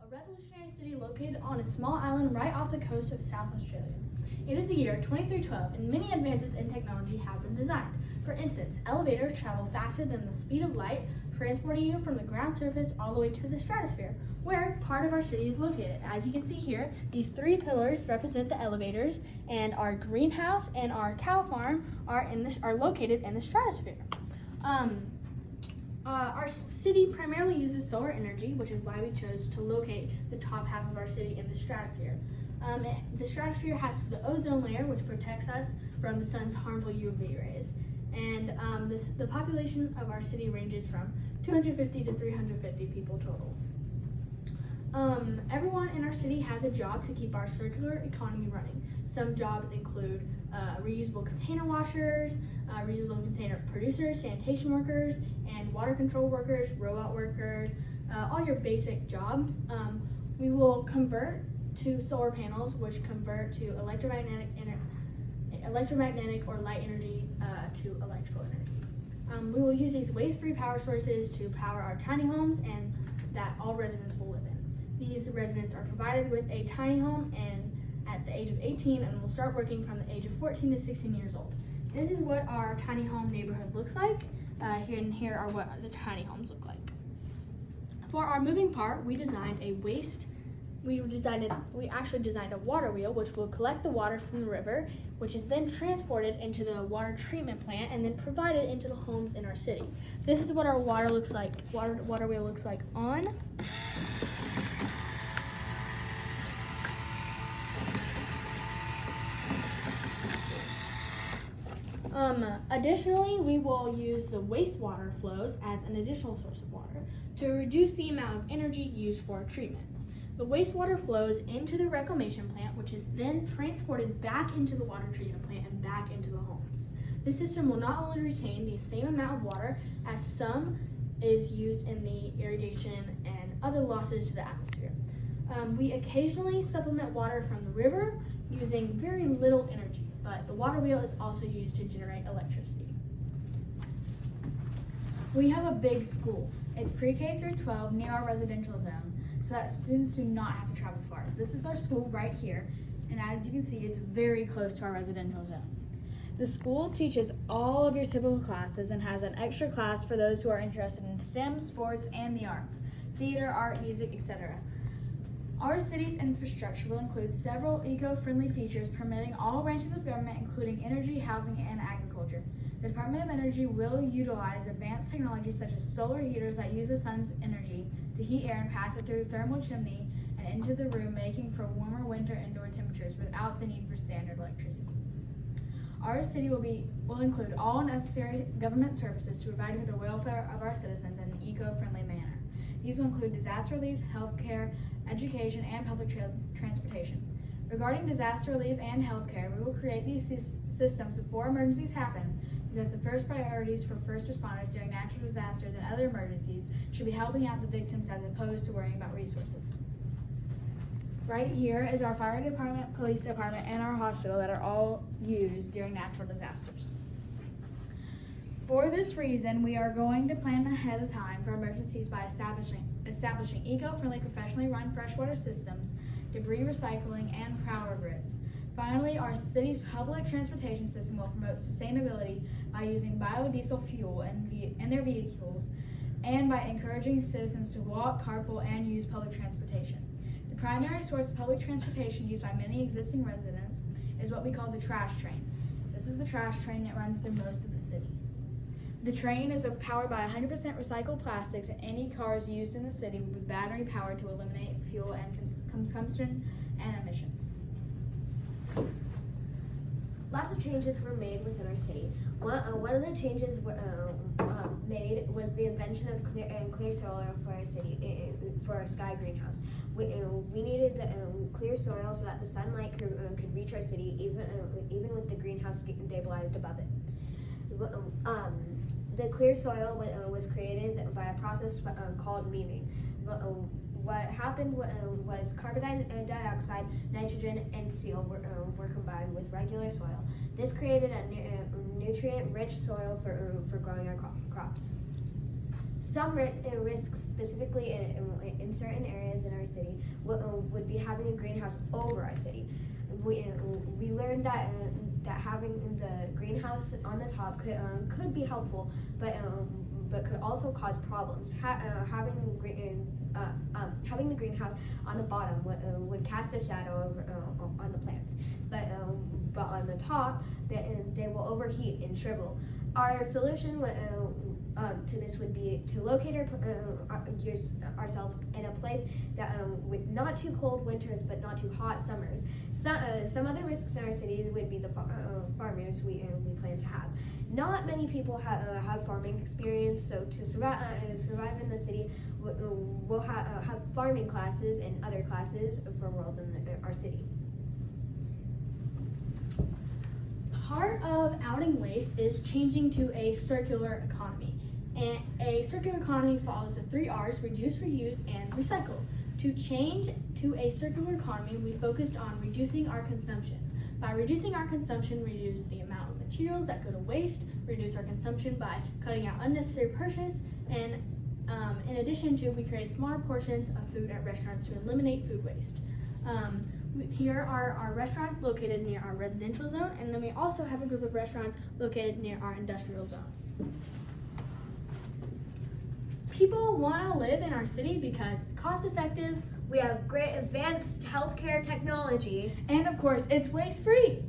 a revolutionary city located on a small island right off the coast of South Australia. It is the year 2312, and many advances in technology have been designed. For instance, elevators travel faster than the speed of light, transporting you from the ground surface all the way to the stratosphere, where part of our city is located. As you can see here, these three pillars represent the elevators, and our greenhouse and our cow farm are located in the stratosphere. Our city primarily uses solar energy, which is why we chose to locate the top half of our city in the stratosphere. The stratosphere has the ozone layer, which protects us from the sun's harmful UV rays. And the population of our city ranges from 250 to 350 people total. Everyone in our city has a job to keep our circular economy running. Some jobs include reusable container washers, reusable container producers, sanitation workers, and water control workers, robot workers, all your basic jobs. We will convert to solar panels, which convert to electromagnetic or light energy to electrical energy. We will use these waste-free power sources to power our tiny homes and that all residents will live in. These residents are provided with a tiny home and at the age of 18 and will start working from the age of 14 to 16 years old. This is what our tiny home neighborhood looks like. Here are what the tiny homes look like. For our moving part, we actually designed a water wheel, which will collect the water from the river, which is then transported into the water treatment plant and then provided into the homes in our city. This is what our water wheel looks like on. Additionally, we will use the wastewater flows as an additional source of water to reduce the amount of energy used for treatment. The wastewater flows into the reclamation plant, which is then transported back into the water treatment plant and back into the homes. This system will not only retain the same amount of water as some is used in the irrigation and other losses to the atmosphere. We occasionally supplement water from the river using very little energy, but the water wheel is also used to generate electricity. We have a big school. It's pre-K through 12 near our residential zone, so that students do not have to travel far. This is our school right here, and as you can see, it's very close to our residential zone. The school teaches all of your typical classes and has an extra class for those who are interested in STEM, sports, and the arts, theater, art, music, etc. Our city's infrastructure will include several eco-friendly features permitting all branches of government, including energy, housing, and agriculture. The Department of Energy will utilize advanced technologies such as solar heaters that use the sun's energy to heat air and pass it through a thermal chimney and into the room, making for warmer winter indoor temperatures without the need for standard electricity. Our city will include all necessary government services to provide for the welfare of our citizens in an eco-friendly manner. These will include disaster relief, healthcare, education, and public transportation. Regarding disaster relief and healthcare, we will create these systems before emergencies happen, because the first priorities for first responders during natural disasters and other emergencies should be helping out the victims as opposed to worrying about resources. Right here is our fire department, police department, and our hospital that are all used during natural disasters. For this reason, we are going to plan ahead of time for emergencies by establishing eco-friendly, professionally run freshwater systems, debris recycling, and power grids. Finally, our city's public transportation system will promote sustainability by using biodiesel fuel in their vehicles and by encouraging citizens to walk, carpool, and use public transportation. The primary source of public transportation used by many existing residents is what we call the trash train. This is the trash train that runs through most of the city. The train is powered by 100% recycled plastics, and any cars used in the city will be battery powered to eliminate fuel and consumption and emissions. Lots of changes were made within our city. One of the changes made was the invention of clear soil for our city, for our sky greenhouse. We needed the clear soil so that the sunlight could reach our city even with the greenhouse stabilized above it. The clear soil was created by a process called memeing. What happened was carbon dioxide, nitrogen, and steel were combined with regular soil. This created a nutrient-rich soil for growing our crops. Some risks, specifically in certain areas in our city, would be having a greenhouse over our city. We learned that having the greenhouse on the top could be helpful, but could also cause problems. Having the greenhouse on the bottom would cast a shadow on the plants, but on the top they will overheat and shrivel. Our solution to this would be to locate ourselves in a place that with not too cold winters but not too hot summers. Some other risks in our city would be the farmers we plan to have. Not many people have farming experience, so to survive in the city, we'll have farming classes and other classes for roles in our city. Part of outing waste is changing to a circular economy. And a circular economy follows the 3 R's: reduce, reuse, and recycle. To change to a circular economy, we focused on reducing our consumption. By reducing our consumption, we reduce the amount of materials that go to waste, reduce our consumption by cutting out unnecessary purchase, and in addition to, we create smaller portions of food at restaurants to eliminate food waste. Here are our restaurants located near our residential zone, and then we also have a group of restaurants located near our industrial zone. People want to live in our city because it's cost effective, We have great advanced healthcare technology, And of course, it's waste free.